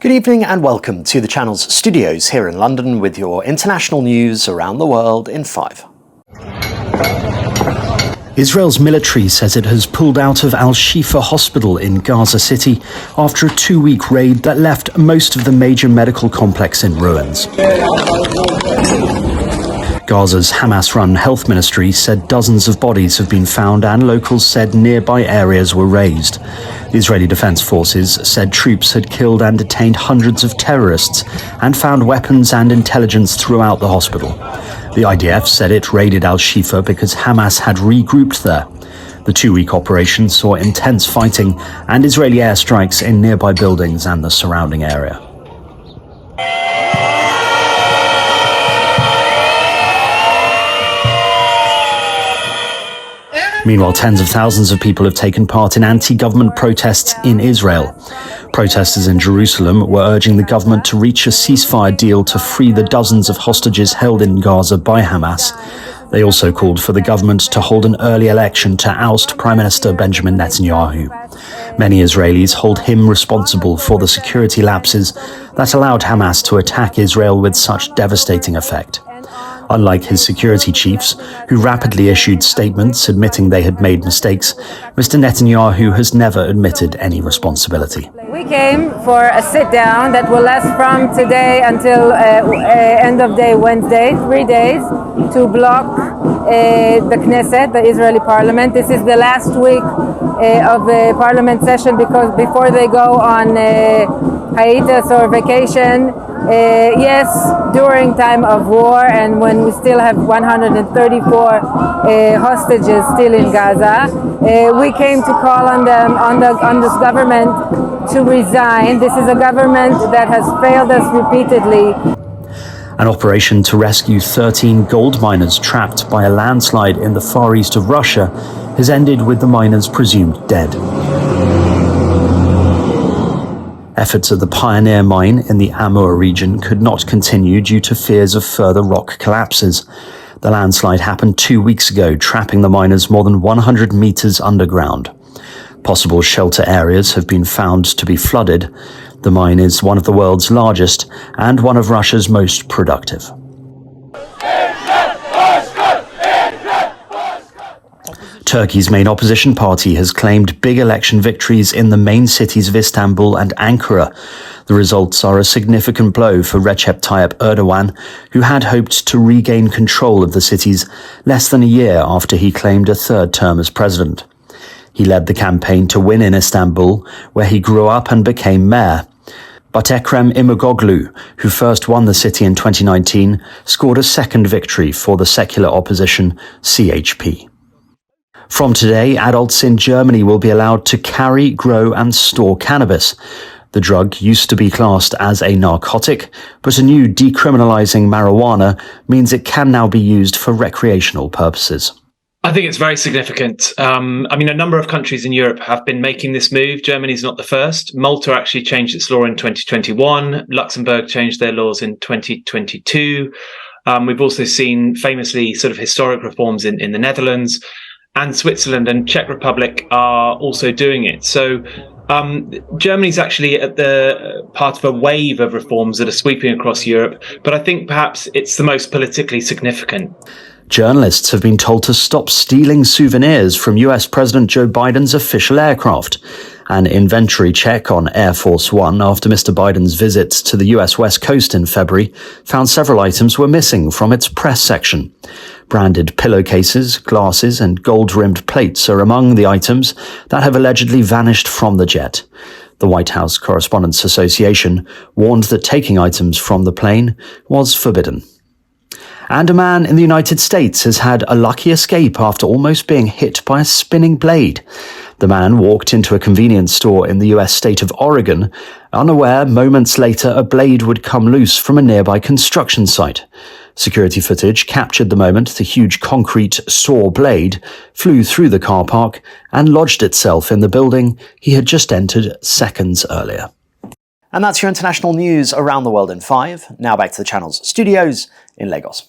Good evening and welcome to the channel's studios here in London with your international news around the world in 5. Israel's military says it has pulled out of Al-Shifa hospital in Gaza City after a 2-week raid that left most of the major medical complex in ruins. Gaza's Hamas-run health ministry said dozens of bodies have been found and locals said nearby areas were razed. The Israeli Defense Forces said troops had killed and detained hundreds of terrorists and found weapons and intelligence throughout the hospital. The IDF said it raided Al-Shifa because Hamas had regrouped there. The 2-week operation saw intense fighting and Israeli airstrikes in nearby buildings and the surrounding area. Meanwhile, tens of thousands of people have taken part in anti-government protests in Israel. Protesters in Jerusalem were urging the government to reach a ceasefire deal to free the dozens of hostages held in Gaza by Hamas. They also called for the government to hold an early election to oust Prime Minister Benjamin Netanyahu. Many Israelis hold him responsible for the security lapses that allowed Hamas to attack Israel with such devastating effect. Unlike his security chiefs, who rapidly issued statements admitting they had made mistakes, Mr. Netanyahu has never admitted any responsibility. We came for a sit-down that will last from today until end of day Wednesday, 3 days, to block the Knesset, the Israeli parliament. This is the last week of the parliament session because before they go on hiatus or vacation. Yes, during time of war and when we still have 134 hostages still in Gaza, we came to call on them, on this government to resign. This is a government that has failed us repeatedly. An operation to rescue 13 gold miners trapped by a landslide in the far east of Russia has ended with the miners presumed dead. Efforts at the Pioneer mine in the Amur region could not continue due to fears of further rock collapses. The landslide happened 2 weeks ago, trapping the miners more than 100 meters underground. Possible shelter areas have been found to be flooded. The mine is one of the world's largest and one of Russia's most productive. Turkey's main opposition party has claimed big election victories in the main cities of Istanbul and Ankara. The results are a significant blow for Recep Tayyip Erdogan, who had hoped to regain control of the cities less than a year after he claimed a third term as president. He led the campaign to win in Istanbul, where he grew up and became mayor. But Ekrem İmamoğlu, who first won the city in 2019, scored a second victory for the secular opposition CHP. From today, adults in Germany will be allowed to carry, grow and store cannabis. The drug used to be classed as a narcotic, but a new decriminalizing marijuana means it can now be used for recreational purposes. I think it's very significant. A number of countries in Europe have been making this move. Germany's not the first. Malta actually changed its law in 2021. Luxembourg changed their laws in 2022. We've also seen famously sort of historic reforms in the Netherlands. And Switzerland and Czech Republic are also doing it. So Germany's actually at the part of a wave of reforms that are sweeping across Europe, but I think perhaps it's the most politically significant. Journalists have been told to stop stealing souvenirs from US President Joe Biden's official aircraft. An inventory check on Air Force One after Mr. Biden's visit to the US West Coast in February found several items were missing from its press section. Branded pillowcases, glasses and gold-rimmed plates are among the items that have allegedly vanished from the jet. The White House Correspondents Association warned that taking items from the plane was forbidden. And a man in the United States has had a lucky escape after almost being hit by a spinning blade. The man walked into a convenience store in the US state of Oregon, unaware moments later a blade would come loose from a nearby construction site. Security footage captured the moment the huge concrete saw blade flew through the car park and lodged itself in the building he had just entered seconds earlier. And that's your international news around the world in 5. Now back to the channel's studios in Lagos.